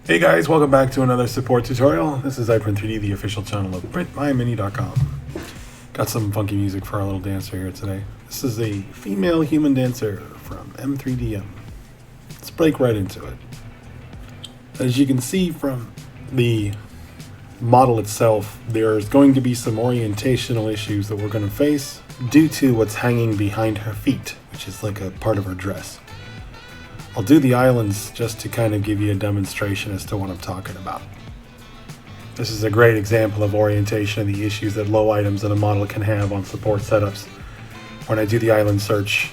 Hey guys, welcome back to another support tutorial. This is M3D, the official channel of printmymini.com. Got some funky music for our little dancer here today. This is a female human dancer from M3DM. Let's break right into it. As you can see from the model itself, there's going to be some orientational issues that we're going to face due to what's hanging behind her feet, which is like a part of her dress. I'll do the islands just to kind of give you a demonstration as to what I'm talking about. This is a great example of orientation and the issues that low items in a model can have on support setups. When I do the island search,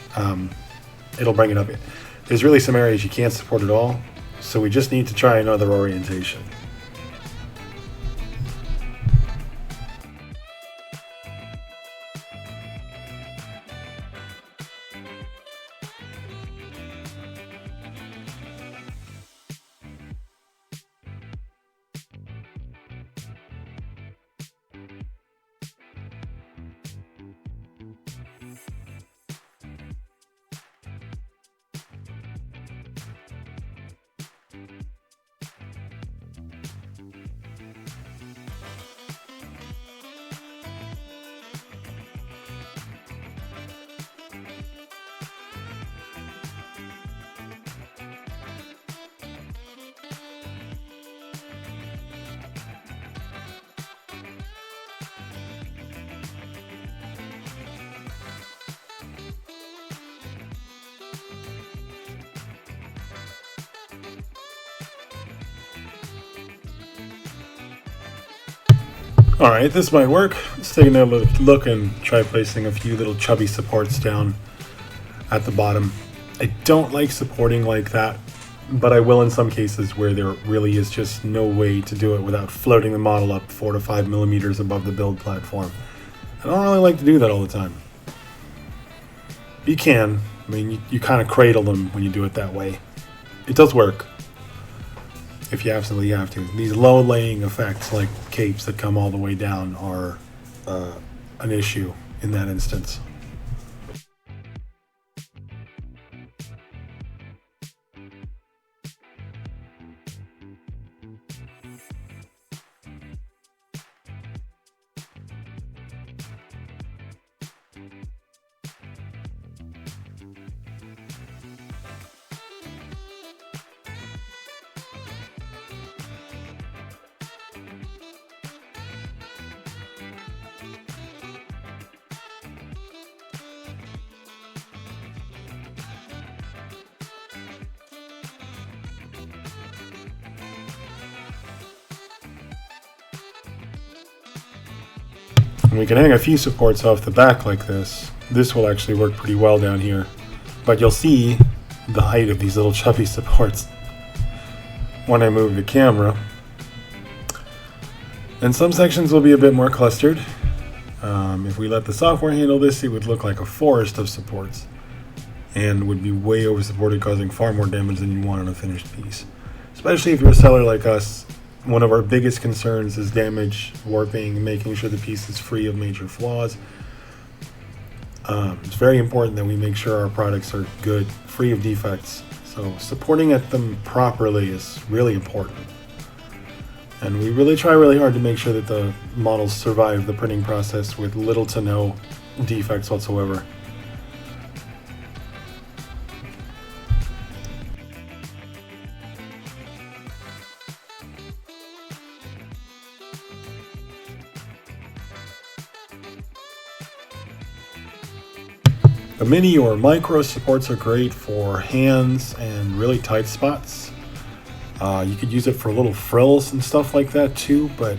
it'll bring it up. There's really some areas you can't support at all, so we just need to try another orientation. Alright, this might work. Let's take another look and try placing a few little chubby supports down at the bottom. I don't like supporting like that, but I will in some cases where there really is just no way to do it without floating the model up 4 to 5 millimeters above the build platform. I don't really like to do that all the time. You can. I mean, you kind of cradle them when you do it that way. It does work. If you absolutely have to. These low-laying effects, like capes that come all the way down, are an issue in that instance. And we can hang a few supports off the back like this. This will actually work pretty well down here. But you'll see the height of these little chubby supports when I move the camera. And some sections will be a bit more clustered. If we let the software handle this, it would look like a forest of supports and would be way over supported, causing far more damage than you want on a finished piece. Especially if you're a seller like us. One of our biggest concerns is damage, warping, making sure the piece is free of major flaws. It's very important that we make sure our products are good, free of defects. So supporting them properly is really important. And we really try really hard to make sure that the models survive the printing process with little to no defects whatsoever. The mini or micro supports are great for hands and really tight spots. You could use it for little frills and stuff like that too, but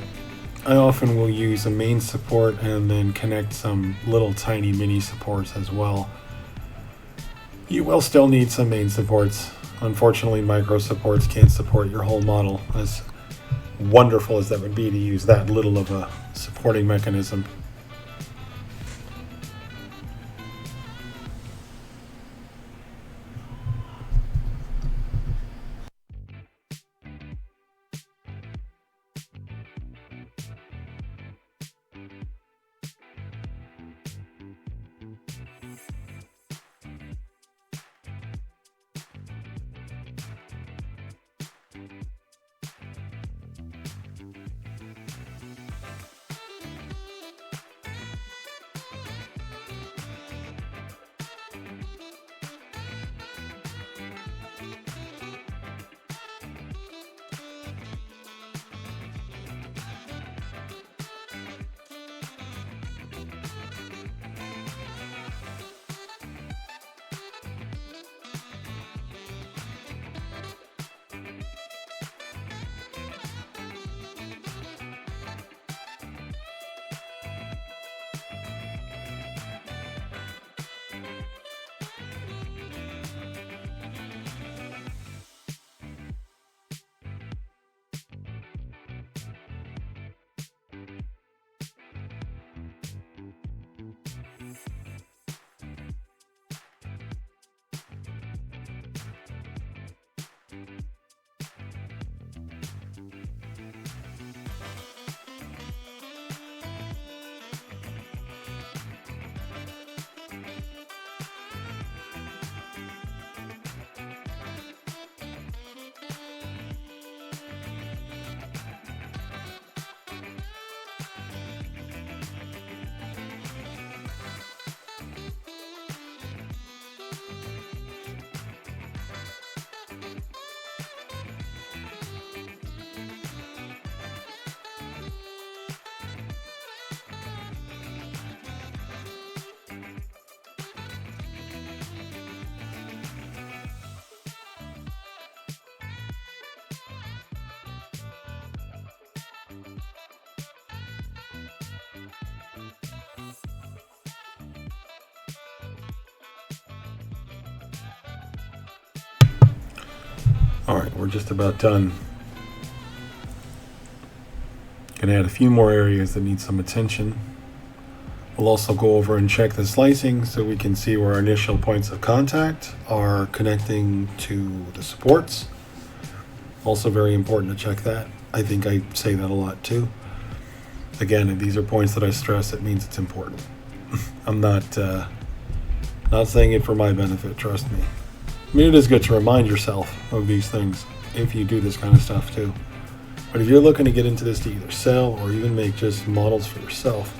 I often will use a main support and then connect some little tiny mini supports as well. You will still need some main supports. Unfortunately, micro supports can't support your whole model, as wonderful as that would be to use that little of a supporting mechanism. Alright, we're just about done. Gonna add a few more areas that need some attention. We'll also go over and check the slicing so we can see where our initial points of contact are connecting to the supports. Also very important to check that. I think I say that a lot too. Again, if these are points that I stress, it means it's important. I'm not saying it for my benefit, trust me. I mean, it is good to remind yourself of these things if you do this kind of stuff too. But if you're looking to get into this to either sell or even make just models for yourself,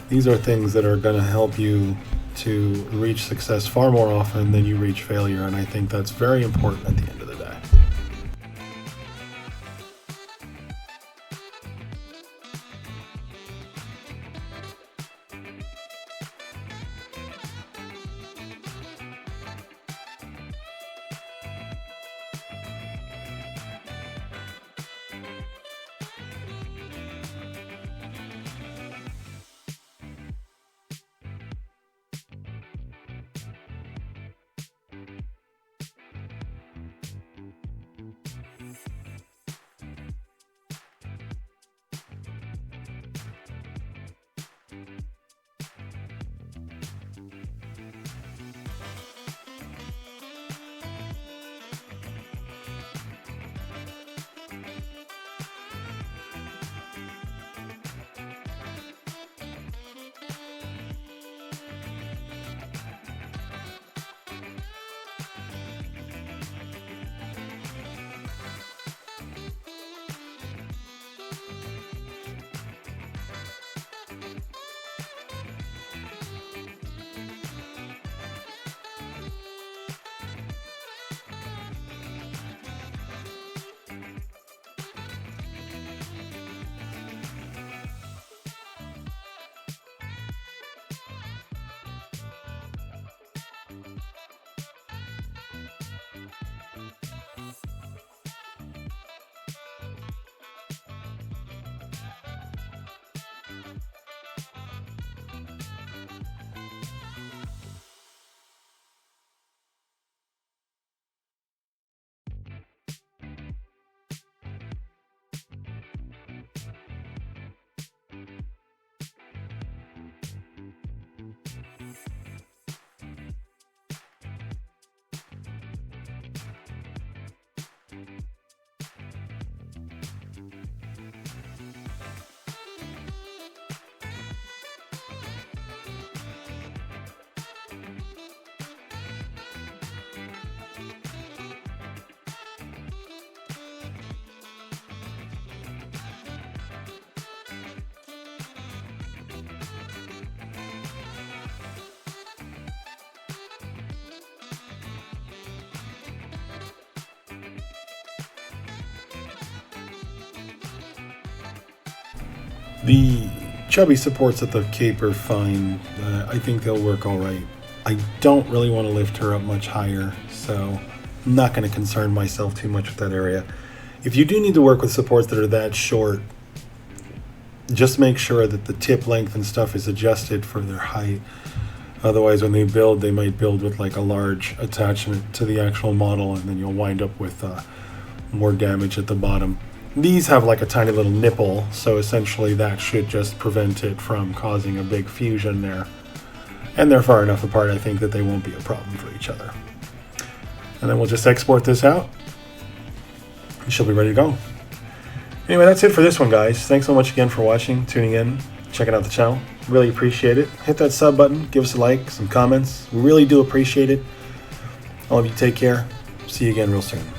these are things that are going to help you to reach success far more often than you reach failure, and I think that's very important at the end of the day. The chubby supports at the cape are fine. I think they'll work all right. I don't really want to lift her up much higher, so I'm not going to concern myself too much with that area. If you do need to work with supports that are that short, just make sure that the tip length and stuff is adjusted for their height. Otherwise, when they build, they might build with like a large attachment to the actual model, and then you'll wind up with more damage at the bottom. These have like a tiny little nipple, so essentially that should just prevent it from causing a big fusion there. And they're far enough apart, I think, that they won't be a problem for each other. And then we'll just export this out. And she'll be ready to go. Anyway, that's it for this one, guys. Thanks so much again for watching, tuning in, checking out the channel. Really appreciate it. Hit that sub button, give us a like, some comments. We really do appreciate it. All of you take care. See you again real soon.